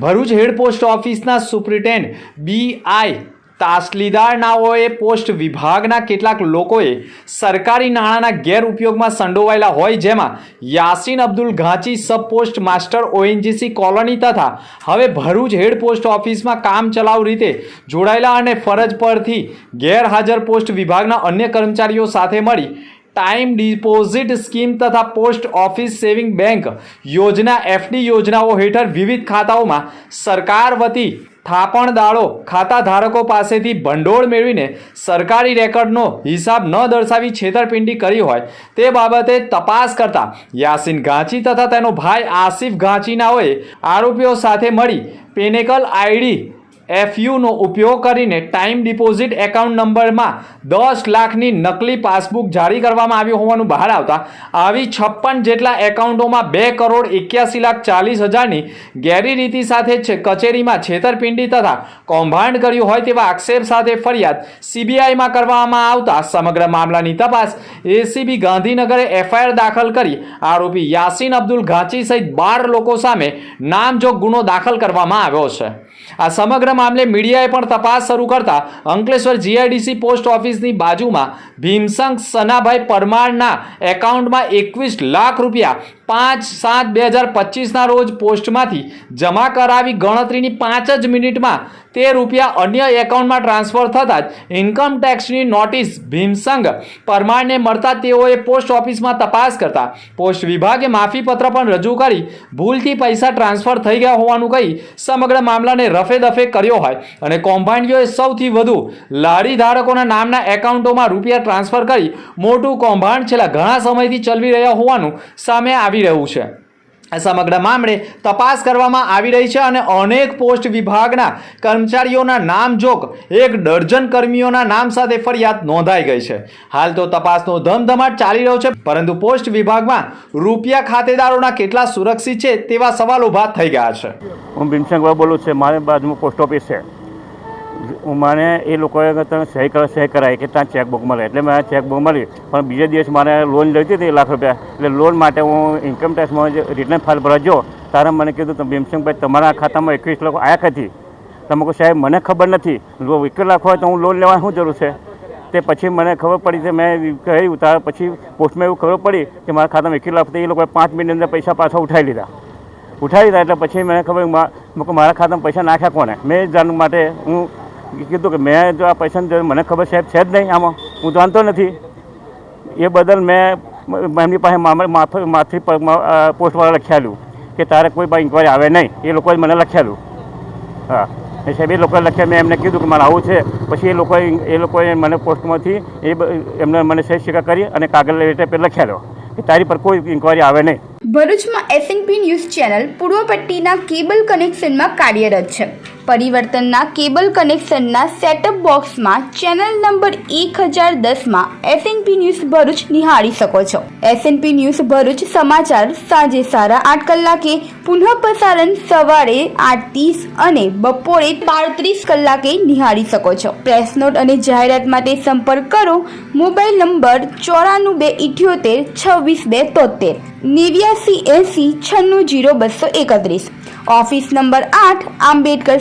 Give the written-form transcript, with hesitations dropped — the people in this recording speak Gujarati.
ભરૂચ હેડ પોસ્ટ ઓફિસના સુપ્રિન્ટેન્ડન્ટ BI તાસલીદાર નાઓએ પોસ્ટ વિભાગના કેટલાક લોકોએ સરકારી નાણાંના ગેરઉપયોગમાં સંડોવાયેલા હોય, જેમાં Yasin Abdul Ghanchi sub post master ONGC colony તથા હવે ભરૂચ હેડ પોસ્ટ ઓફિસમાં કામચલાઉ રીતે જોડાયેલા અને ફરજ પરથી ગેરહાજર પોસ્ટ વિભાગના અન્ય કર્મચારીઓ સાથે મળી ટાઈમ ડિપોઝિટ સ્કીમ તથા પોસ્ટ ઓફિસ સેવિંગ બેંક યોજના FD યોજનાઓ હેઠળ વિવિધ ખાતાઓમાં સરકાર વતી થાપણદારો ખાતા ધારકો પાસેથી ભંડોળ મેળવીને સરકારી રેકર્ડનો હિસાબ ન દર્શાવી છેતરપિંડી કરી હોય તે બાબતે તપાસ કરતા યાસીન ઘાંચી તથા તેનો ભાઈ આસિફ ઘાંચીનાઓએ આરોપીઓ સાથે મળી પેનેકલ ID FU નો ઉપયોગ કરીને ટાઈમ ડિપોઝિટ એકાઉન્ટ નંબરમાં 10 લાખની નકલી પાસબુક જારી કરવામાં આવ્યું હોવાનું બહાર આવતા આવી 56 જેટલા એકાઉન્ટોમાં 2,81,40,000ની ગેરરીતિ સાથે કચેરીમાં છેતરપિંડી તથા કૌભાંડ કર્યું હોય તેવા આક્ષેપ સાથે ફરિયાદ CBIમાં કરવામાં આવતા સમગ્ર મામલાની તપાસ ACB ગાંધીનગરે FIR દાખલ કરી આરોપી યાસીન અબ્દુલ ઘાંચી સહિત 12 લોકો સામે નામજોગ ગુનો દાખલ કરવામાં આવ્યો છે। આ સમગ્ર મામલે મીડિયાએ પણ તપાસ શરૂ કરતા અંકલેશ્વર GIDC પોસ્ટ ઓફિસની બાજુમાં ભીમસંગ સનાભાઈ પરમારના એકાઉન્ટમાં 21 લાખ રૂપિયા 5/7/2025ના રોજ પોસ્ટમાંથી જમા કરાવી ગણતરીની 5 જ મિનિટમાં તે રૂપિયા અન્ય એકાઉન્ટમાં ટ્રાન્સફર થતાં જ ઇન્કમ ટેક્સની નોટિસ ભીમસંગ પરમારને મળતા તેઓએ પોસ્ટ ઓફિસમાં તપાસ કરતા પોસ્ટ વિભાગે માફીપત્ર પણ રજૂ કરી ભૂલથી પૈસા ટ્રાન્સફર થઈ ગયા હોવાનું કહી સમગ્ર મામલાને રફે દફે કર્યો હોય અને કૌભાંડીઓએ સૌથી વધુ લારી ધારકોના નામના એકાઉન્ટોમાં રૂપિયા ટ્રાન્સફર કરી મોટું કૌભાંડ છેલ્લા ઘણા સમયથી ચલાવી રહ્યા હોવાનું સામે આવી રહ્યું છે। આ સમગ્ર મામલે તપાસ કરવામાં આવી રહી છે અને અનેક પોસ્ટ વિભાગના કર્મચારીઓના નામજોગ 1 ડઝન કર્મીઓના નામ સાથે ફરિયાદ નોંધાઈ ગઈ છે। હાલ તો તપાસનો ધમધમાટ ચાલી રહ્યો છે, પરંતુ પોસ્ટ વિભાગમાં રૂપિયા ખાતેદારોના કેટલા સુરક્ષિત છે તેવા સવાલ ઊભા થઈ ગયા છે। હું ભીમસંગભાઈ બોલું છું। મારી બાજુમાં પોસ્ટ ઓફિસ છે। મને એ લોકોએ તમે સહી કરાવી કે ત્યાં ચેકબુક મળે એટલે મેં ચેકબુક મળી, પણ બીજા દિવસ મારે લોન લેતી હતી 1 લાખ રૂપિયા। એટલે લોન માટે હું ઇન્કમ ટેક્સમાં રિટર્ન ફાઇલ ભરવા ગયો ત્યારે મને કીધું તો ભીમસંગભાઈ તમારા ખાતામાં 21 લાખ આવ્યા નથી। તમે કહો સાહેબ મને ખબર નથી, 21 લાખ હોય તો હું લોન લેવાની શું જરૂર છે? તે પછી મને ખબર પડી કે મેં કહ્યું ત્યાર પછી પોસ્ટમાં એવું ખબર પડી કે મારા ખાતામાં 21 લાખ એ લોકોએ 5 મિનિટની અંદર પૈસા પાછા ઉઠાવી લીધા એટલે પછી મને ખબર મારા ખાતામાં પૈસા નાખ્યા કોને? મેં જાણવા માટે હું કીધું કે મેં જો આ પૈસાની જરૂર મને ખબર સાહેબ છે જ નહીં, આમાં હું જાણતો નથી। એ બદલ મેં એમની પાસે માફી પોસ્ટવાળા લખ્યાલું કે તારે કોઈ પણ ઇન્કવાયરી આવે નહીં, એ લોકોએ મને લખ્યાલું। હા એ સાહેબ એ લોકોએ લખ્યા, મેં એમને કીધું કે મારે આવું છે। પછી એ લોકોએ મને પોસ્ટમાંથી એમને મને સહી સ્વીકાર કરી અને કાગળ લેટર લખ્યાલો કે તારી પર કોઈ ઇન્કવાયરી આવે નહીં। ભરૂચમાં SNP ન્યૂઝ ચેનલ પૂર્વ પટ્ટીના કેબલ કનેક્શનમાં કાર્યરત છે। પરિવર્તનના કેબલ કનેક્શનના સેટઅપ બોક્સમાં ચેનલ નંબર 1010માં SNP ન્યૂઝ ભરૂચ નિહાળી શકો છો। SNP ન્યૂઝ ભરૂચ સમાચાર સાંજે 8:30 કલાકે, પુનઃ પ્રસારણ સવારે 8:30 અને બપોરે 12:30 કલાકે નિહાળી શકો છો। પ્રેસ નોટ અને જાહેરાત માટે સંપર્ક કરો mobile number 9478262273 8980 960231। Office number 8 Ambedkar